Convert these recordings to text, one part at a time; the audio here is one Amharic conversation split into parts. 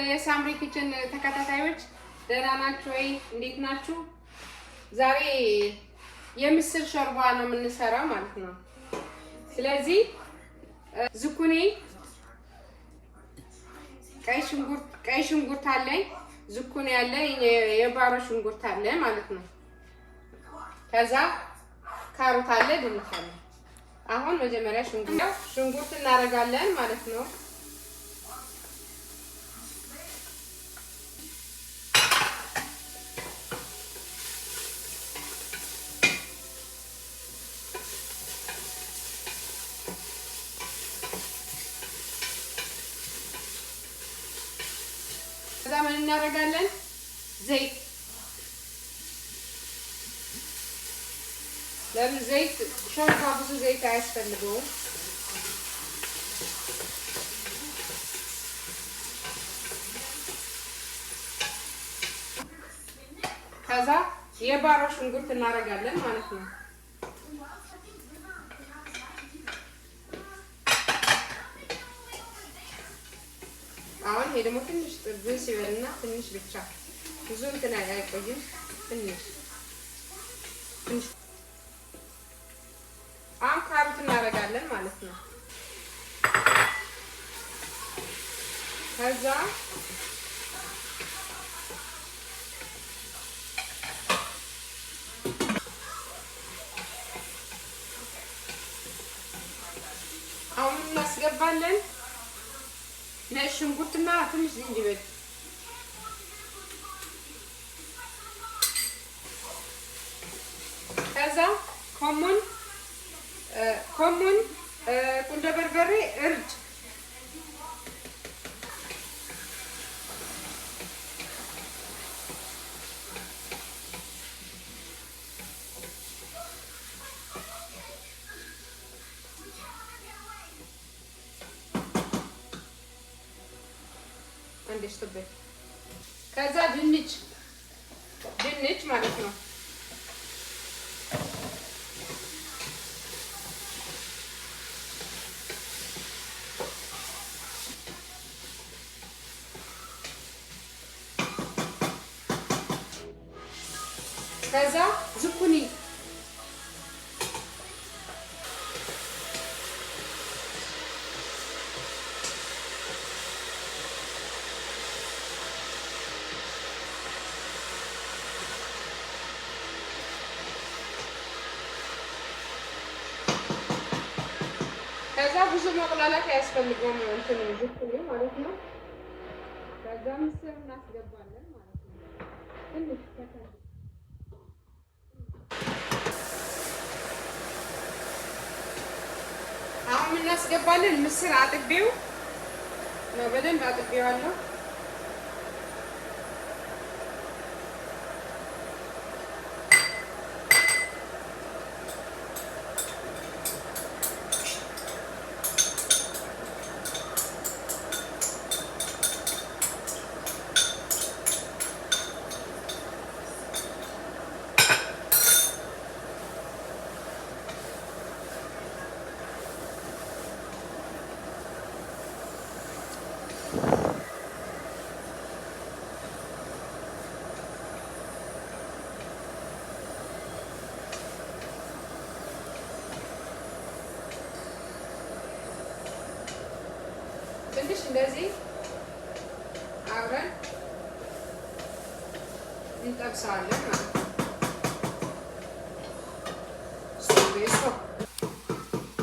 የሳምሪ ኪችን ተከታታዮች ደህና ናችሁ ወይ? እንዴት ናችሁ? ዛሬ የምስር ሾርባ ነው የምንሰራው ማለት ነው። ስለዚህ ዝኩኒ ቀይ ሽንኩርት አለኝ፣ ዝኩኒ አለኝ፣ የባሮ ሽንኩርት አለ ማለት ነው። ከዛ ካሮት አለ፣ ድንች አለ። አሁን መጀመሪያ ሽንኩርት እናደርጋለን ማለት ነው። ከዛ ምን እናደርጋለን? ዘይት ለምን ዘይት ሾርባ ብዙ ዘይት አያስፈልገውም። ከዛ የባሮ ሽንኩርት እናደርጋለን ማለት ነው። አሁን ይሄ ደግሞ ትንሽ ጥብስ ይበልና ትንሽ ብቻ ብዙ እንትን አይቆይም። ትንሽ አሁን ካሮት እናደርጋለን ማለት ነው። ከዛ አሁን እናስገባለን ነጭ ሽንኩርትና ትንሽ ዝንጅብል። ከዛ ኮሙን ቁንዶ በርበሬ፣ እርድ አንደሽተበት። ከዛ ድንች ማለት ነው። ከዛ ዝኩኒ ከዛ ብዙ መቁላላት ያስፈልገውም እንትን ዝኩኒ ማለት ነው። ከዛ ምስር እናስገባለን ማለት ነው። ትንሽ አሁን እናስገባለን። ምስር አጥቤው ነው፣ በደንብ አጥቤዋለሁ። ትንሽ እንደዚህ አብረን እንጠብሰዋለን ማለት ነው።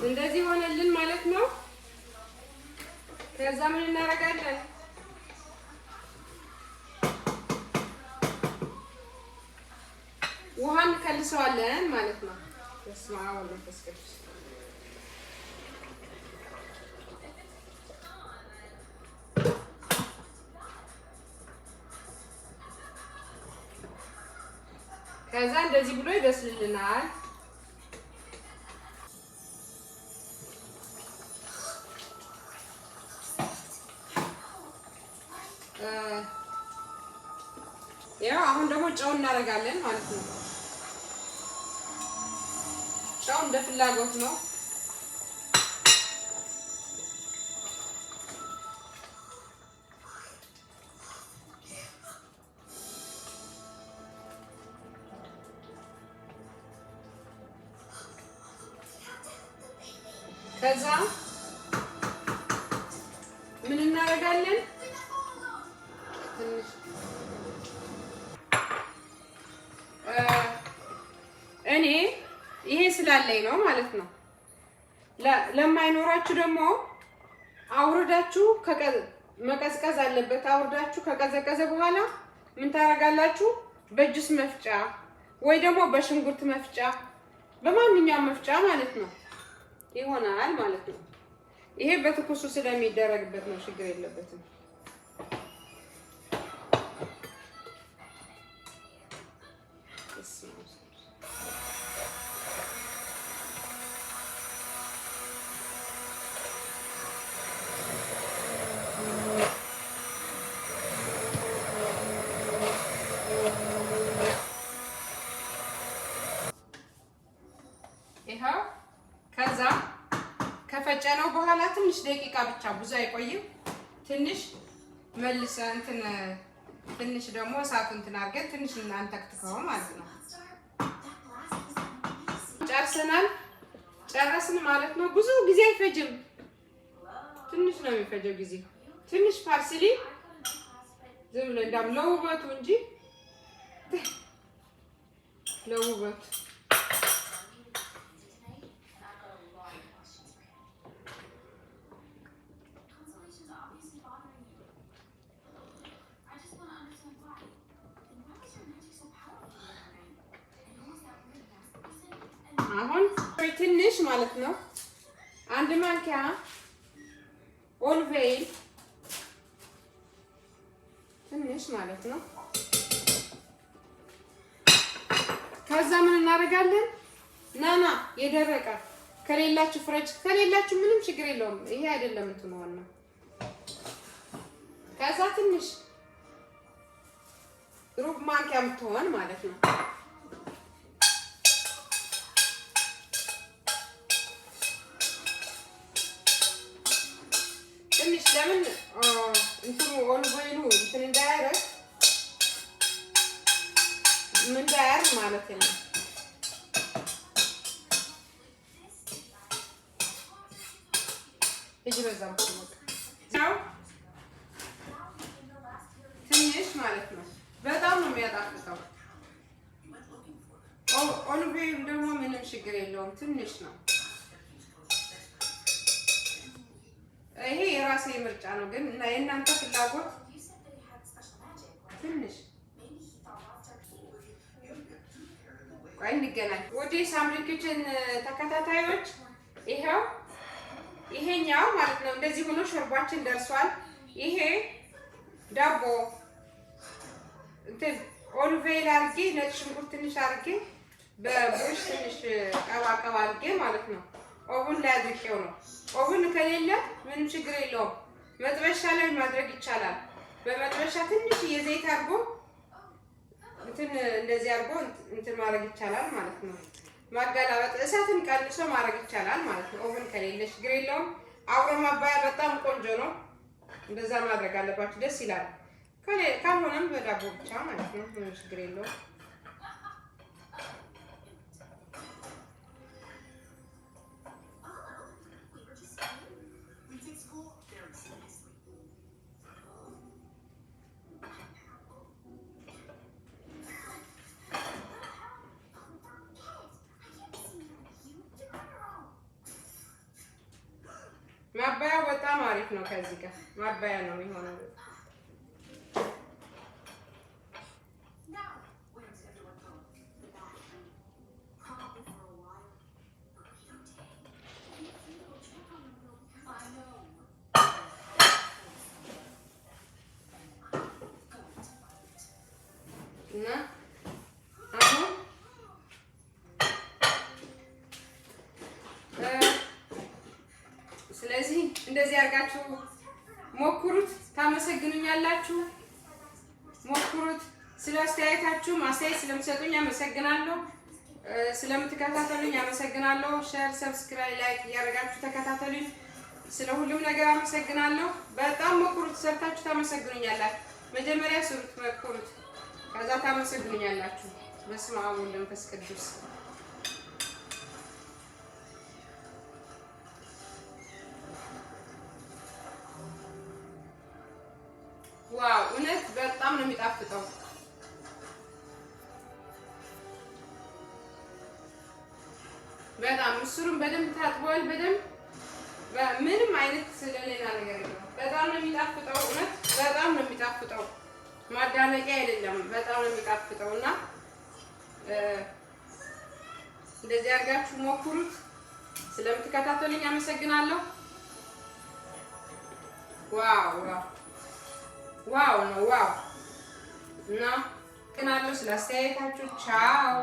እንደዚህ ሆነልን ማለት ነው። ከዛ ምን እናደርጋለን? ውሃ እንከልሰዋለን ማለት ነው። በስመ አብ ወወልድ ወመንፈስ ቅዱስ። ከዛ እንደዚህ ብሎ ይበስልልናል። ያው አሁን ደግሞ ጨው እናደርጋለን ማለት ነው። ጨው እንደ ፍላጎት ነው። ከዛ ምን እናደርጋለን? ትንሽ እኔ ይሄ ስላለኝ ነው ማለት ነው። ለማይኖራችሁ ደግሞ አውርዳችሁ መቀዝቀዝ አለበት። አውርዳችሁ ከቀዘቀዘ በኋላ ምን ታደርጋላችሁ? በጁስ መፍጫ ወይ ደግሞ በሽንኩርት መፍጫ በማንኛውም መፍጫ ማለት ነው ይሆናል ማለት ነው። ይሄ በትኩሱ ስለሚደረግበት ነው፣ ችግር የለበትም። ይሄው ከዛ ከፈጨነው በኋላ ትንሽ ደቂቃ ብቻ ብዙ አይቆይም። ትንሽ መልሰን ትንሽ ደግሞ እሳቱን አድርገን ትንሽ እናንተክትከው ማለት ነው። ጨረስን ማለት ነው። ብዙ ጊዜ አይፈጅም፣ ትንሽ ነው የሚፈጀው ጊዜ። ትንሽ ፓርስሊ ዝም ብሎ እንዳም ለውበቱ እንጂ ለውበቱ አሁን ትንሽ ማለት ነው አንድ ማንኪያ ኦሊቭ ኦይል ትንሽ ማለት ነው። ከዛ ምን እናደርጋለን? ናና የደረቀ ከሌላችሁ ፍረጅ ከሌላችሁ ምንም ችግር የለውም። ይሄ አይደለም እንትኑ ነው። ከዛ ትንሽ ሩብ ማንኪያ የምትሆን ማለት ነው ትንሽ ለምን እንትኑ ኦሊቭ ኦይሉ እንትን እንዳያረግ ምን እንዳያር ማለት ነው። እጅ በዛም ነው ትንሽ ማለት ነው። በጣም ነው የሚያጣፍጠው። ኦሊቭ ኦይሉ ደግሞ ምንም ችግር የለውም፣ ትንሽ ነው። ይሄ የራሴ ምርጫ ነው፣ ግን እና የእናንተ ፍላጎት ትንሽ ቆይ እንገናኝ። ወደ ሳምሪ ኪችን ተከታታዮች ይሄኛው ማለት ነው እንደዚህ ሆኖ ሾርባችን ደርሷል። ይሄ ዳቦ እንትን ኦሊቭ ኦይል አድርጌ ነጭ ሽንኩርት ትንሽ አድርጌ በብሩሽ ትንሽ ቀባ አድርጌ ማለት ነው ኦቭን ላይ አድርጌው ነው። ኦቭን ከሌለ ምንም ችግር የለውም፣ መጥበሻ ላይ ማድረግ ይቻላል። በመጥበሻ ትንሽ የዘይት አድርጎ እንደዚህ አድርጎ እንትን ማድረግ ይቻላል ማለት ነው። ማገላበጥ እሳትን ቀንሶ ማድረግ ይቻላል ማለት ነው። ኦቭን ከሌለ ችግር የለውም። አብሮ ማባያ በጣም ቆንጆ ነው። እንደዛ ማድረግ አለባችሁ፣ ደስ ይላል። ካልሆነም በዳቦ ብቻ ማለት ነው፣ ምንም ችግር የለውም። ማባያው በጣም አሪፍ ነው። ከዚህ ጋር ማባያ ነው የሚሆነው። እና አሁን ስለዚህ እንደዚህ አድርጋችሁ ሞክሩት፣ ታመሰግኑኛላችሁ። ሞክሩት። ስለ አስተያየታችሁ አስተያየት ስለምትሰጡኝ አመሰግናለሁ። ስለምትከታተሉኝ አመሰግናለሁ። ሼር፣ ሰብስክራይብ፣ ላይክ እያደረጋችሁ ተከታተሉኝ። ስለ ሁሉም ነገር አመሰግናለሁ። በጣም ሞክሩት፣ ሰርታችሁ ታመሰግኑኛላችሁ። መጀመሪያ ስሩት፣ ሞክሩት፣ ከዛ ታመሰግኑኛላችሁ። በስመ አብ ወወልድ ወመንፈስ ቅዱስ ዋው እውነት በጣም ነው የሚጣፍጠው። በጣም ምስሩም በደንብ ታጥቧል። በደንብ ምንም አይነት ስለሌላ ነገር የለም። በጣም ነው የሚጣፍጠው። እውነት በጣም ነው የሚጣፍጠው። ማዳመቂያ አይደለም። በጣም ነው የሚጣፍጠው እና እንደዚህ አድርጋችሁ ሞክሩት። ስለምትከታተሉኝ አመሰግናለሁ። ዋው ዋው ዋው ነው ዋው እና ቅናለሁ ስለ አስተያየታችሁ። ቻው